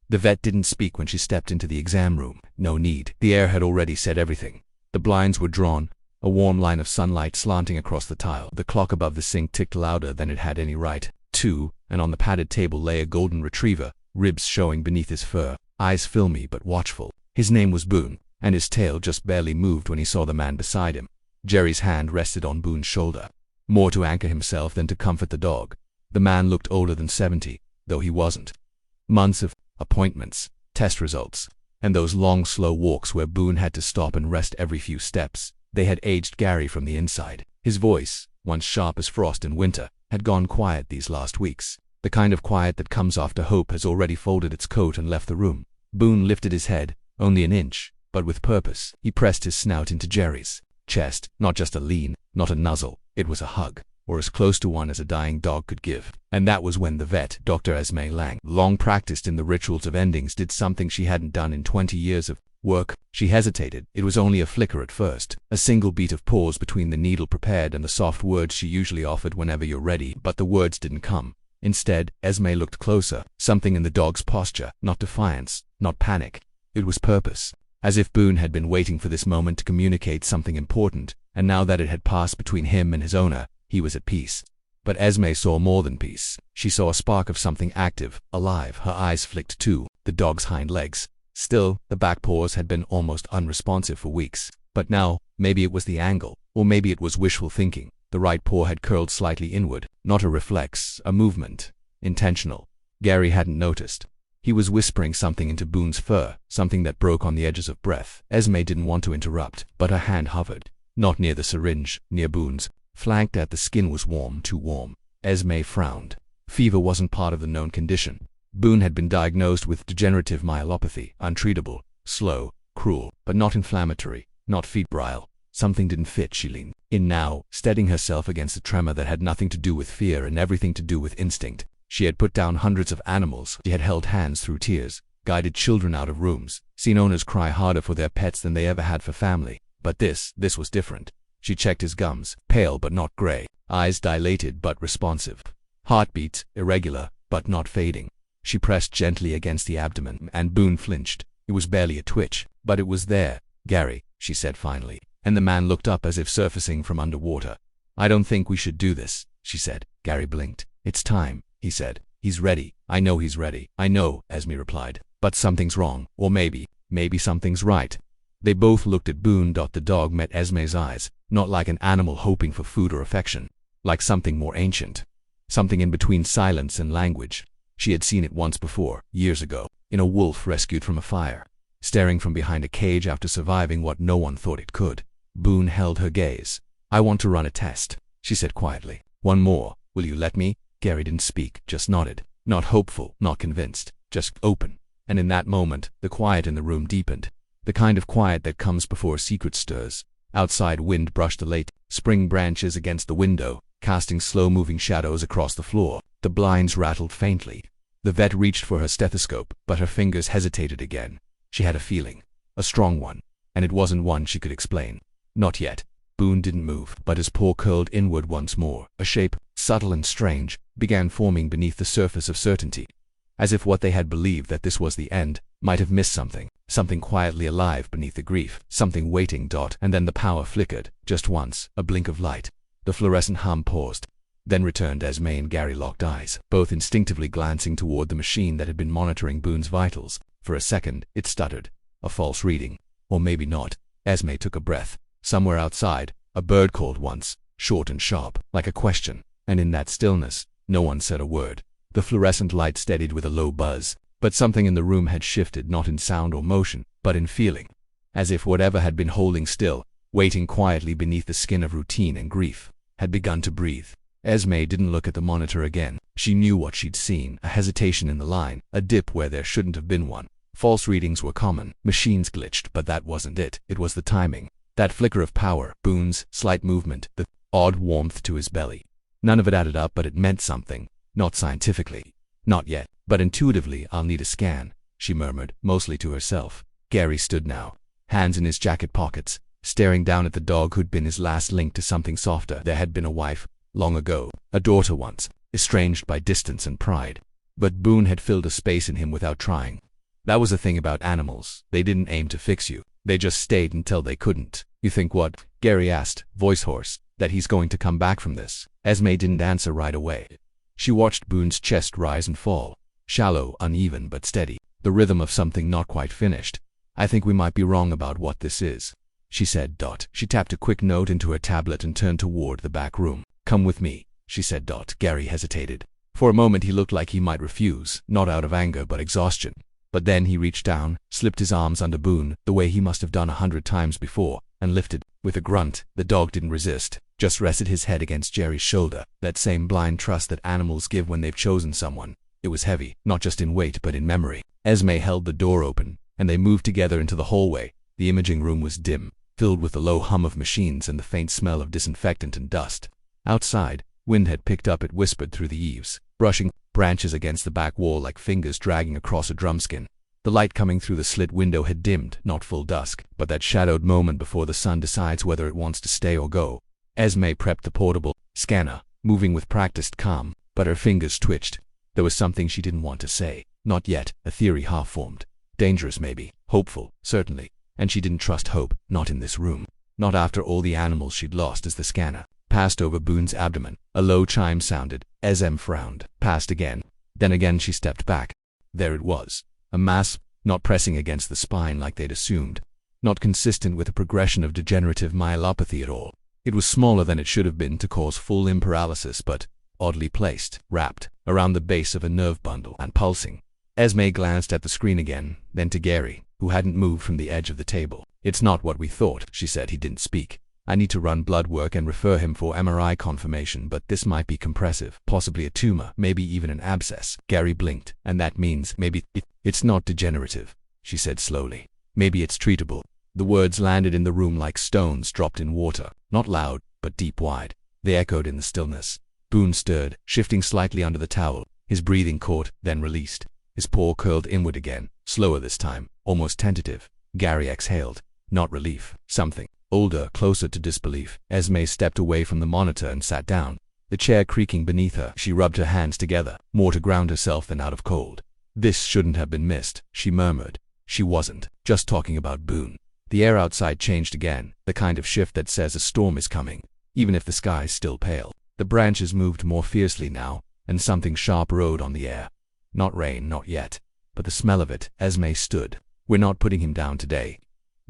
The vet didn't speak when she stepped into the exam room. No need. The air had already said everything. The blinds were drawn, a warm line of sunlight slanting across the tile. The clock above the sink ticked louder than it had any right to, and on the padded table lay a golden retriever, ribs showing beneath his fur, eyes filmy but watchful. His name was Boone, and his tail just barely moved when he saw the man beside him. Jerry's hand rested on Boone's shoulder, more to anchor himself than to comfort the dog. The man looked older than 70, though he wasn't. Months of appointments, test results, and those long, slow walks where Boone had to stop and rest every few steps, they had aged Gary from the inside. His voice, once sharp as frost in winter, had gone quiet these last weeks, the kind of quiet that comes after hope has already folded its coat and left the room. Boone lifted his head, only an inch, but with purpose. He pressed his snout into Jerry's chest, not just a lean, not a nuzzle, it was a hug, or as close to one as a dying dog could give. And that was when the vet, Dr. Esme Lang, long practiced in the rituals of endings, did something she hadn't done in 20 years of work. She hesitated. It was only a flicker at first, a single beat of pause between the needle prepared and the soft words she usually offered whenever you're ready, but the words didn't come. Instead, Esme looked closer, something in the dog's posture, not defiance, not panic. It was purpose. As if Boone had been waiting for this moment to communicate something important, and now that it had passed between him and his owner, he was at peace. But Esme saw more than peace. She saw a spark of something active, alive. Her eyes flicked to the dog's hind legs. Still, the back paws had been almost unresponsive for weeks. But now, maybe it was the angle, or maybe it was wishful thinking. The right paw had curled slightly inward, not a reflex, a movement. Intentional. Gary hadn't noticed. He was whispering something into Boone's fur, something that broke on the edges of breath. Esme didn't want to interrupt, but her hand hovered. Not near the syringe, near Boone's. Flanked at the skin was warm, too warm. Esme frowned. Fever wasn't part of the known condition. Boone had been diagnosed with degenerative myelopathy, untreatable, slow, cruel, but not inflammatory, not febrile. Something didn't fit. She leaned in now, steadying herself against a tremor that had nothing to do with fear and everything to do with instinct. She had put down hundreds of animals. She had held hands through tears, guided children out of rooms, seen owners cry harder for their pets than they ever had for family. But this was different. She checked his gums, pale but not gray, eyes dilated but responsive, heartbeat irregular but not fading. She pressed gently against the abdomen, and Boone flinched. It was barely a twitch, but it was there. "Gary," she said finally, and the man looked up as if surfacing from underwater. "I don't think we should do this," she said. Gary blinked. "It's time," he said. "He's ready. I know he's ready." "I know," Esme replied. "But something's wrong. Or maybe something's right." They both looked at Boone. The dog met Esme's eyes, not like an animal hoping for food or affection, like something more ancient, something in between silence and language. She had seen it once before, years ago, in a wolf rescued from a fire, staring from behind a cage after surviving what no one thought it could. Boone held her gaze. "I want to run a test," she said quietly. "One more. Will you let me?" Gary didn't speak, just nodded. Not hopeful, not convinced, just open. And in that moment, the quiet in the room deepened. The kind of quiet that comes before a secret stirs. Outside, wind brushed the late spring branches against the window, casting slow-moving shadows across the floor. The blinds rattled faintly. The vet reached for her stethoscope, but her fingers hesitated again. She had a feeling, a strong one, and it wasn't one she could explain. Not yet. Boone didn't move, but his paw curled inward once more. A shape, subtle and strange, began forming beneath the surface of certainty, as if what they had believed that this was the end might have missed something quietly alive beneath the grief, something waiting. And then the power flickered, just once, a blink of light. The fluorescent hum paused, then returned. Esme and Gary locked eyes, both instinctively glancing toward the machine that had been monitoring Boone's vitals. For a second, it stuttered. A false reading. Or maybe not. Esme took a breath. Somewhere outside, a bird called once, short and sharp, like a question, and in that stillness, no one said a word. The fluorescent light steadied with a low buzz, but something in the room had shifted, not in sound or motion, but in feeling, as if whatever had been holding still, waiting quietly beneath the skin of routine and grief, had begun to breathe. Esme didn't look at the monitor again. She knew what she'd seen, a hesitation in the line, a dip where there shouldn't have been one. False readings were common, machines glitched, but that wasn't it. It was the timing. That flicker of power, Boone's slight movement, the odd warmth to his belly. None of it added up, but it meant something. Not scientifically. Not yet. But intuitively. "I'll need a scan," she murmured, mostly to herself. Gary stood now, hands in his jacket pockets, staring down at the dog who'd been his last link to something softer. There had been a wife, long ago, a daughter once, estranged by distance and pride. But Boone had filled a space in him without trying. That was the thing about animals. They didn't aim to fix you. They just stayed until they couldn't. You think what? Gary asked, voice hoarse, that he's going to come back from this. Esme didn't answer right away. She watched Boone's chest rise and fall. Shallow, uneven, but steady. The rhythm of something not quite finished. I think we might be wrong about what this is, she said. She tapped a quick note into her tablet and turned toward the back room. Come with me, she said. Gary hesitated. For a moment he looked like he might refuse, not out of anger but exhaustion. But then he reached down, slipped his arms under Boone, the way he must have done 100 times before, and lifted. With a grunt, the dog didn't resist, just rested his head against Jerry's shoulder, that same blind trust that animals give when they've chosen someone. It was heavy, not just in weight but in memory. Esme held the door open, and they moved together into the hallway. The imaging room was dim, filled with the low hum of machines and the faint smell of disinfectant and dust. Outside, wind had picked up. It whispered through the eaves, brushing branches against the back wall like fingers dragging across a drumskin. The light coming through the slit window had dimmed, not full dusk, but that shadowed moment before the sun decides whether it wants to stay or go. Esme prepped the portable scanner, moving with practiced calm, but her fingers twitched. There was something she didn't want to say. Not yet, a theory half-formed. Dangerous maybe, hopeful, certainly, and she didn't trust hope, not in this room. Not after all the animals she'd lost. As the scanner passed over Boone's abdomen, a low chime sounded. Esme frowned, passed again. Then again she stepped back. There it was. A mass, not pressing against the spine like they'd assumed. Not consistent with the progression of degenerative myelopathy at all. It was smaller than it should have been to cause full limb paralysis, but oddly placed, wrapped around the base of a nerve bundle and pulsing. Esme glanced at the screen again, then to Gary, who hadn't moved from the edge of the table. It's not what we thought, she said. He didn't speak. I need to run blood work and refer him for MRI confirmation, but this might be compressive, possibly a tumor, maybe even an abscess. Gary blinked. And that means maybe it's not degenerative, she said slowly. Maybe it's treatable. The words landed in the room like stones dropped in water, not loud, but deep wide. They echoed in the stillness. Boone stirred, shifting slightly under the towel. His breathing caught, then released. His paw curled inward again, slower this time, almost tentative. Gary exhaled. Not relief, something older, closer to disbelief. Esme stepped away from the monitor and sat down, the chair creaking beneath her. She rubbed her hands together, more to ground herself than out of cold. This shouldn't have been missed, she murmured. She wasn't just talking about Boone. The air outside changed again, the kind of shift that says a storm is coming, even if the sky's still pale. The branches moved more fiercely now, and something sharp rode on the air. Not rain, not yet, but the smell of it. Esme stood. We're not putting him down today.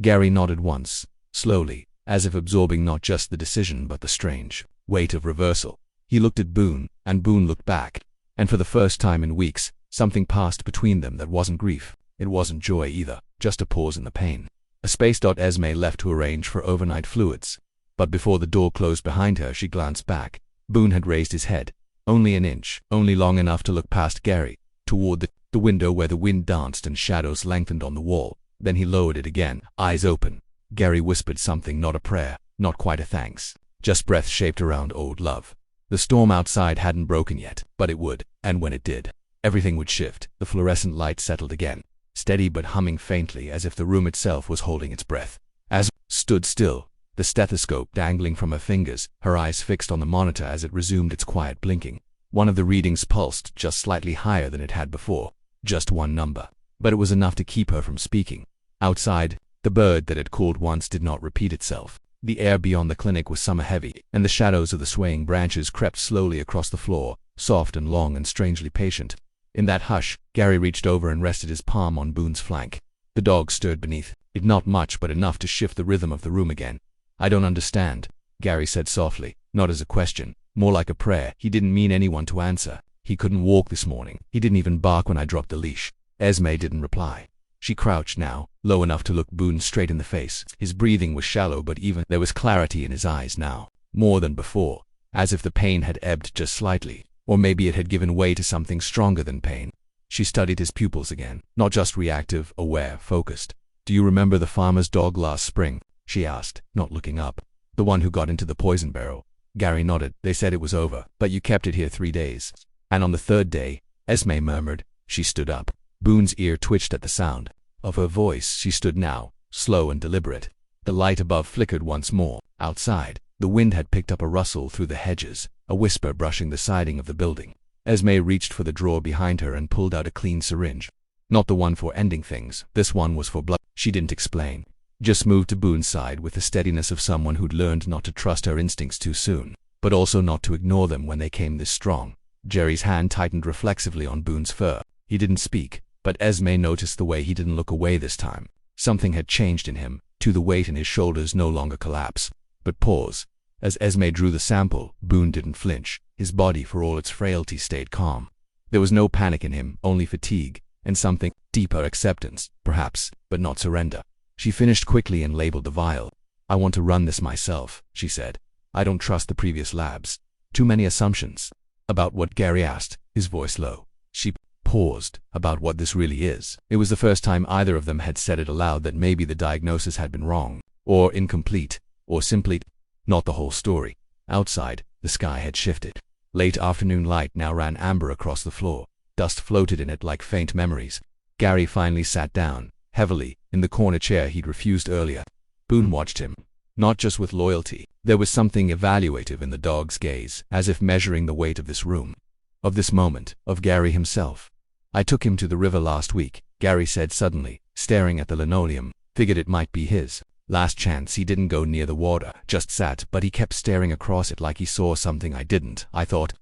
Gary nodded once, slowly, as if absorbing not just the decision but the strange weight of reversal. He looked at Boone, and Boone looked back, and for the first time in weeks, something passed between them that wasn't grief. It wasn't joy either, just a pause in the pain. A space. Esme left to arrange for overnight fluids, but before the door closed behind her she glanced back. Boone had raised his head, only an inch, only long enough to look past Gary, toward the window where the wind danced and shadows lengthened on the wall. Then he lowered it again, eyes open. Gary whispered something, not a prayer, not quite a thanks, just breath shaped around old love. The storm outside hadn't broken yet, but it would, and when it did, everything would shift. The fluorescent light settled again, steady but humming faintly as if the room itself was holding its breath. As stood still, the stethoscope dangling from her fingers, her eyes fixed on the monitor as it resumed its quiet blinking. One of the readings pulsed just slightly higher than it had before, just one number, but it was enough to keep her from speaking. Outside, the bird that had called once did not repeat itself. The air beyond the clinic was summer heavy, and the shadows of the swaying branches crept slowly across the floor, soft and long and strangely patient. In that hush, Gary reached over and rested his palm on Boone's flank. The dog stirred beneath it, not much but enough to shift the rhythm of the room again. I don't understand, Gary said softly, not as a question, more like a prayer. He didn't mean anyone to answer. He couldn't walk this morning. He didn't even bark when I dropped the leash. Esme didn't reply. She crouched now, low enough to look Boone straight in the face. His breathing was shallow but even. There was clarity in his eyes now, more than before, as if the pain had ebbed just slightly, or maybe it had given way to something stronger than pain. She studied his pupils again, not just reactive, aware, focused. Do you remember the farmer's dog last spring? She asked, not looking up. The one who got into the poison barrel. Gary nodded. They said it was over, but you kept it here 3 days. And on the 3rd day, Esme murmured. She stood up. Boone's ear twitched at the sound of her voice. She stood now, slow and deliberate. The light above flickered once more. Outside, the wind had picked up a rustle through the hedges, a whisper brushing the siding of the building. Esme reached for the drawer behind her and pulled out a clean syringe. Not the one for ending things. This one was for blood. She didn't explain. Just moved to Boone's side with the steadiness of someone who'd learned not to trust her instincts too soon, but also not to ignore them when they came this strong. Jerry's hand tightened reflexively on Boone's fur. He didn't speak, but Esme noticed the way he didn't look away this time. Something had changed in him, to the weight in his shoulders no longer collapse. But pause. As Esme drew the sample, Boone didn't flinch. His body, for all its frailty, stayed calm. There was no panic in him, only fatigue, and something deeper, acceptance, perhaps, but not surrender. She finished quickly and labeled the vial. "I want to run this myself," she said. "I don't trust the previous labs. Too many assumptions." "About what?" Gary asked, his voice low. She paused. "About what this really is." It was the first time either of them had said it aloud, that maybe the diagnosis had been wrong, or incomplete, or simply not the whole story. Outside, the sky had shifted. Late afternoon light now ran amber across the floor. Dust floated in it like faint memories. Gary finally sat down, heavily, in the corner chair he'd refused earlier. Boone watched him. Not just with loyalty. There was something evaluative in the dog's gaze, as if measuring the weight of this room, of this moment, of Gary himself. "I took him to the river last week," Gary said suddenly, staring at the linoleum. "Figured it might be his last chance." He didn't go near the water, just sat, but he kept staring across it like he saw something I didn't. I thought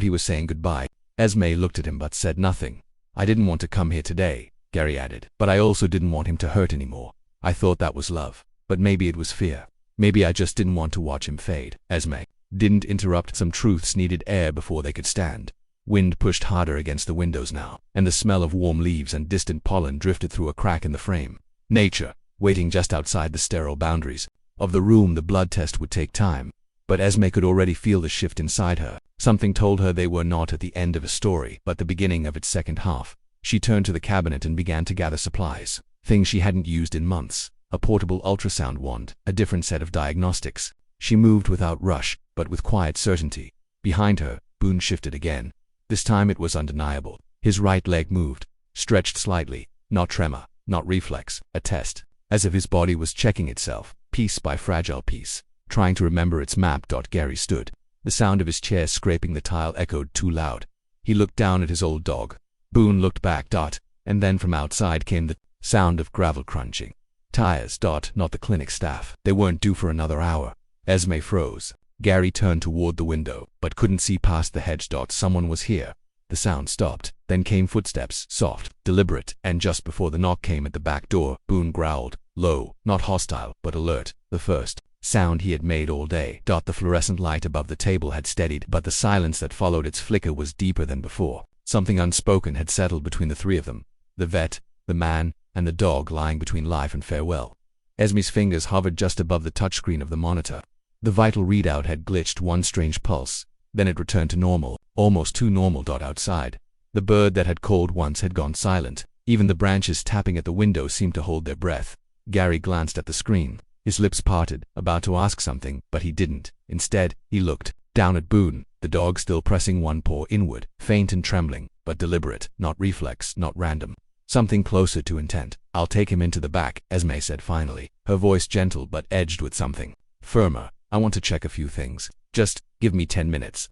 he was saying goodbye." Esme looked at him but said nothing. "I didn't want to come here today," Gary added, "but I also didn't want him to hurt anymore. I thought that was love, but maybe it was fear. Maybe I just didn't want to watch him fade." Esme didn't interrupt. Some truths needed air before they could stand. Wind pushed harder against the windows now, and the smell of warm leaves and distant pollen drifted through a crack in the frame. Nature, waiting just outside the sterile boundaries of the room. The blood test would take time, but Esme could already feel the shift inside her. Something told her they were not at the end of a story, but the beginning of its second half. She turned to the cabinet and began to gather supplies, things she hadn't used in months. A portable ultrasound wand, a different set of diagnostics. She moved without rush, but with quiet certainty. Behind her, Boone shifted again. This time it was undeniable. His right leg moved, stretched slightly, not tremor, not reflex, a test, as if his body was checking itself, piece by fragile piece, trying to remember its map. Gary stood. The sound of his chair scraping the tile echoed too loud. He looked down at his old dog. Boone looked back. And then from outside came the sound of gravel crunching. Tires. Not the clinic staff. They weren't due for another hour. Esme froze. Gary turned toward the window, but couldn't see past the hedge. Someone was here. The sound stopped. Then came footsteps, soft, deliberate, and just before the knock came at the back door, Boone growled, low, not hostile, but alert. The first sound he had made all day. The fluorescent light above the table had steadied, but the silence that followed its flicker was deeper than before. Something unspoken had settled between the three of them. The vet, the man, and the dog lying between life and farewell. Esme's fingers hovered just above the touchscreen of the monitor. The vital readout had glitched one strange pulse. Then it returned to normal, almost too normal. Outside, the bird that had called once had gone silent. Even the branches tapping at the window seemed to hold their breath. Gary glanced at the screen. His lips parted, about to ask something, but he didn't. Instead, he looked down at Boone, the dog still pressing one paw inward, faint and trembling, but deliberate, not reflex, not random. Something closer to intent. "I'll take him into the back," Esme said finally, her voice gentle but edged with something firmer. "I want to check a few things. Just give me 10 minutes.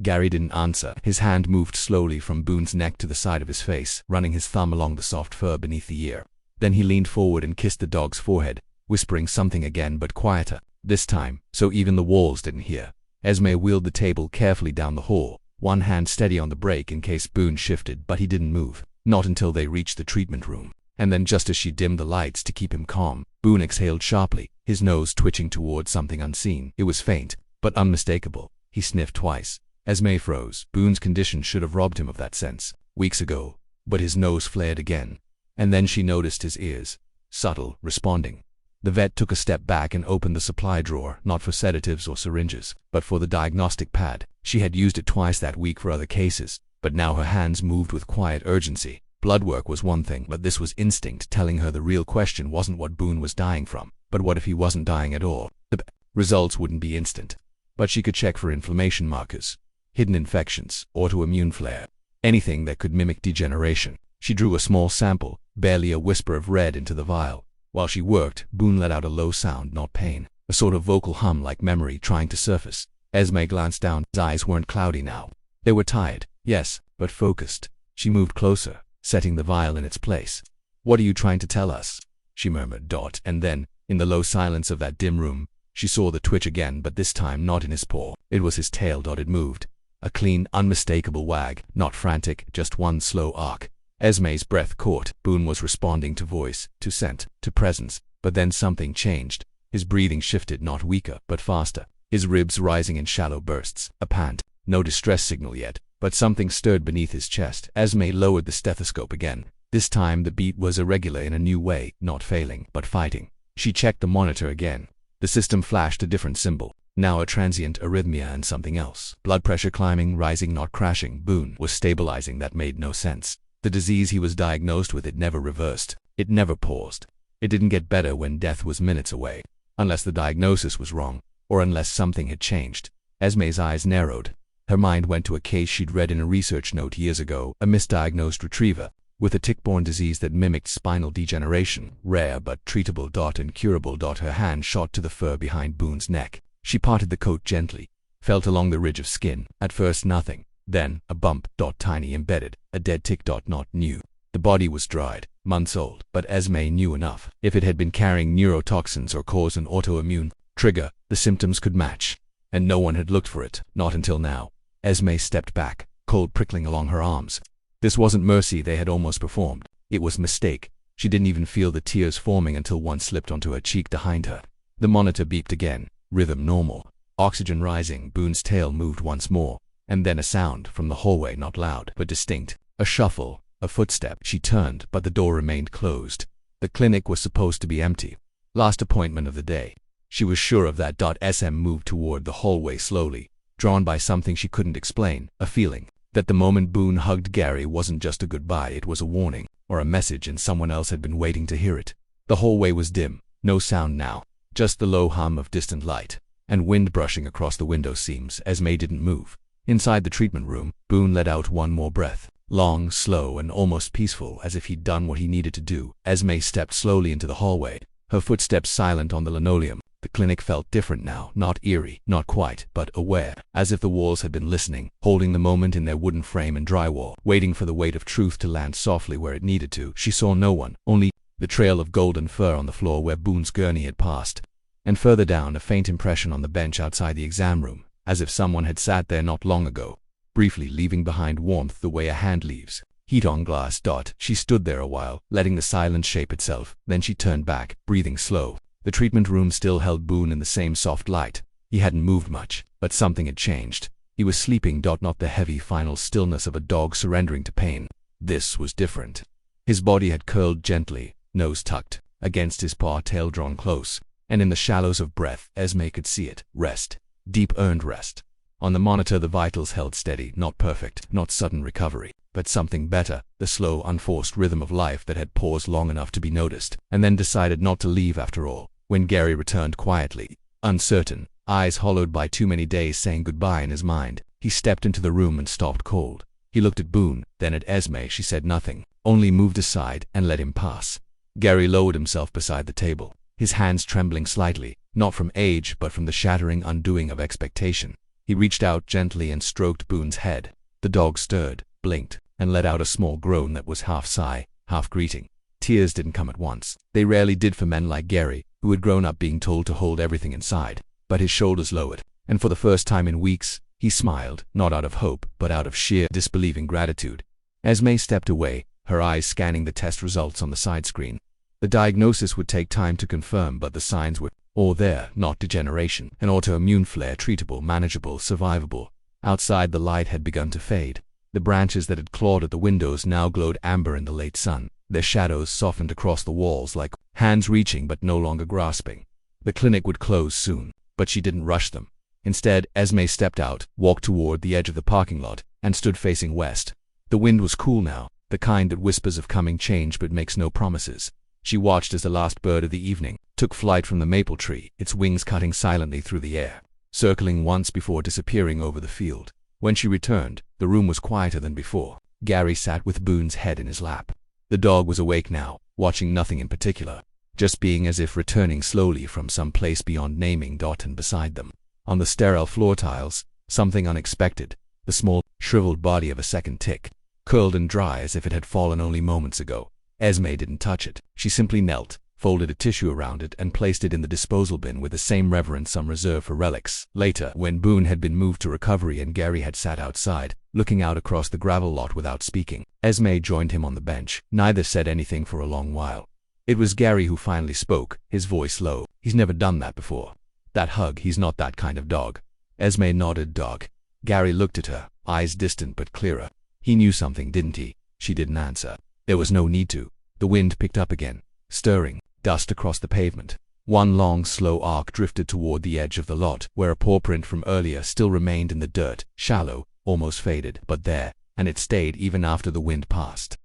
Gary didn't answer. His hand moved slowly from Boone's neck to the side of his face, running his thumb along the soft fur beneath the ear. Then he leaned forward and kissed the dog's forehead, whispering something again but quieter. This time, so even the walls didn't hear. Esme wheeled the table carefully down the hall, one hand steady on the brake in case Boone shifted, but he didn't move. Not until they reached the treatment room. And then just as she dimmed the lights to keep him calm, Boone exhaled sharply, his nose twitching toward something unseen. It was faint, but unmistakable. He sniffed twice. Esme froze. Boone's condition should have robbed him of that sense weeks ago, but his nose flared again. And then she noticed his ears. Subtle, responding. The vet took a step back and opened the supply drawer, not for sedatives or syringes, but for the diagnostic pad. She had used it twice that week for other cases, but now her hands moved with quiet urgency. Blood work was one thing, but this was instinct telling her the real question wasn't what Boone was dying from, but what if he wasn't dying at all? The results wouldn't be instant, but she could check for inflammation markers, hidden infections, autoimmune flare, anything that could mimic degeneration. She drew a small sample, barely a whisper of red, into the vial. While she worked, Boone let out a low sound, not pain, a sort of vocal hum like memory trying to surface. Esme glanced down. His eyes weren't cloudy now. They were tired, yes, but focused. She moved closer, setting the vial in its place. "What are you trying to tell us?" she murmured. And then, in the low silence of that dim room, she saw the twitch again, but this time not in his paw. It was his tail. It moved. A clean, unmistakable wag, not frantic, just one slow arc. Esme's breath caught. Boone was responding to voice, to scent, to presence, but then something changed. His breathing shifted, not weaker, but faster, his ribs rising in shallow bursts, a pant. No distress signal yet, but something stirred beneath his chest. Esme lowered the stethoscope again. This time the beat was irregular in a new way, not failing, but fighting. She checked the monitor again. The system flashed a different symbol. Now a transient arrhythmia and something else. Blood pressure climbing, rising, not crashing. Boone was stabilizing. That made no sense. The disease he was diagnosed with, it never reversed. It never paused. It didn't get better when death was minutes away. Unless the diagnosis was wrong, or unless something had changed. Esme's eyes narrowed. Her mind went to a case she'd read in a research note years ago, a misdiagnosed retriever, with a tick-borne disease that mimicked spinal degeneration, rare but treatable. And curable. Her hand shot to the fur behind Boone's neck. She parted the coat gently, felt along the ridge of skin. At first nothing, then a bump. Tiny, embedded, a dead tick. Not new. The body was dried, months old, but Esme knew enough. If it had been carrying neurotoxins or caused an autoimmune trigger, the symptoms could match. And no one had looked for it, not until now. Esme stepped back, cold prickling along her arms. This wasn't mercy they had almost performed. It was mistake. She didn't even feel the tears forming until one slipped onto her cheek behind her. The monitor beeped again. Rhythm normal. Oxygen rising. Boone's tail moved once more. And then a sound from the hallway, not loud, but distinct. A shuffle. A footstep. She turned, but the door remained closed. The clinic was supposed to be empty. Last appointment of the day. She was sure of that. SM moved toward the hallway slowly, drawn by something she couldn't explain, a feeling that the moment Boone hugged Gary wasn't just a goodbye, it was a warning, or a message, and someone else had been waiting to hear it. The hallway was dim, no sound now, just the low hum of distant light, and wind brushing across the window seams. Esme didn't move. Inside the treatment room, Boone let out one more breath. Long, slow, and almost peaceful, as if he'd done what he needed to do. Esme stepped slowly into the hallway, her footsteps silent on the linoleum. The clinic felt different now, not eerie, not quite, but aware, as if the walls had been listening, holding the moment in their wooden frame and drywall, waiting for the weight of truth to land softly where it needed to. She saw no one, only the trail of golden fur on the floor where Boone's gurney had passed, and further down a faint impression on the bench outside the exam room, as if someone had sat there not long ago, briefly leaving behind warmth the way a hand leaves heat on glass. She stood there a while, letting the silence shape itself, then she turned back, breathing slow. The treatment room still held Boone in the same soft light. He hadn't moved much, but something had changed. He was sleeping. Not the heavy final stillness of a dog surrendering to pain. This was different. His body had curled gently, nose tucked, against his paw, tail drawn close, and in the shallows of breath, Esme could see it. Rest. Deep earned rest. On the monitor the vitals held steady, not perfect, not sudden recovery, but something better, the slow, unforced rhythm of life that had paused long enough to be noticed, and then decided not to leave after all. When Gary returned quietly, uncertain, eyes hollowed by too many days saying goodbye in his mind, he stepped into the room and stopped cold. He looked at Boone, then at Esme. She said nothing, only moved aside and let him pass. Gary lowered himself beside the table, his hands trembling slightly, not from age but from the shattering undoing of expectation. He reached out gently and stroked Boone's head. The dog stirred, blinked, and let out a small groan that was half sigh, half greeting. Tears didn't come at once. They rarely did for men like Gary, who had grown up being told to hold everything inside. But his shoulders lowered, and for the first time in weeks, he smiled, not out of hope, but out of sheer disbelieving gratitude. Esme stepped away, her eyes scanning the test results on the side screen. The diagnosis would take time to confirm, but the signs were all there. Not degeneration, an autoimmune flare, treatable, manageable, survivable. Outside the light had begun to fade. The branches that had clawed at the windows now glowed amber in the late sun. Their shadows softened across the walls like hands reaching but no longer grasping. The clinic would close soon, but she didn't rush them. Instead, Esme stepped out, walked toward the edge of the parking lot, and stood facing west. The wind was cool now, the kind that whispers of coming change but makes no promises. She watched as the last bird of the evening took flight from the maple tree, its wings cutting silently through the air, circling once before disappearing over the field. When she returned, the room was quieter than before. Gary sat with Boone's head in his lap. The dog was awake now, watching nothing in particular, just being, as if returning slowly from some place beyond naming. And beside them, on the sterile floor tiles, something unexpected, the small, shriveled body of a second tick, curled and dry as if it had fallen only moments ago. Esme didn't touch it. She simply knelt, folded a tissue around it, and placed it in the disposal bin with the same reverence some reserve for relics. Later, when Boone had been moved to recovery and Gary had sat outside, looking out across the gravel lot without speaking, Esme joined him on the bench. Neither said anything for a long while. It was Gary who finally spoke, his voice low. He's never done that before. That hug, he's not that kind of dog. Esme nodded. Dog. Gary looked at her, eyes distant but clearer. He knew something, didn't he? She didn't answer. There was no need to. The wind picked up again, stirring dust across the pavement. One long, slow arc drifted toward the edge of the lot, where a paw print from earlier still remained in the dirt, shallow, almost faded, but there, and it stayed even after the wind passed.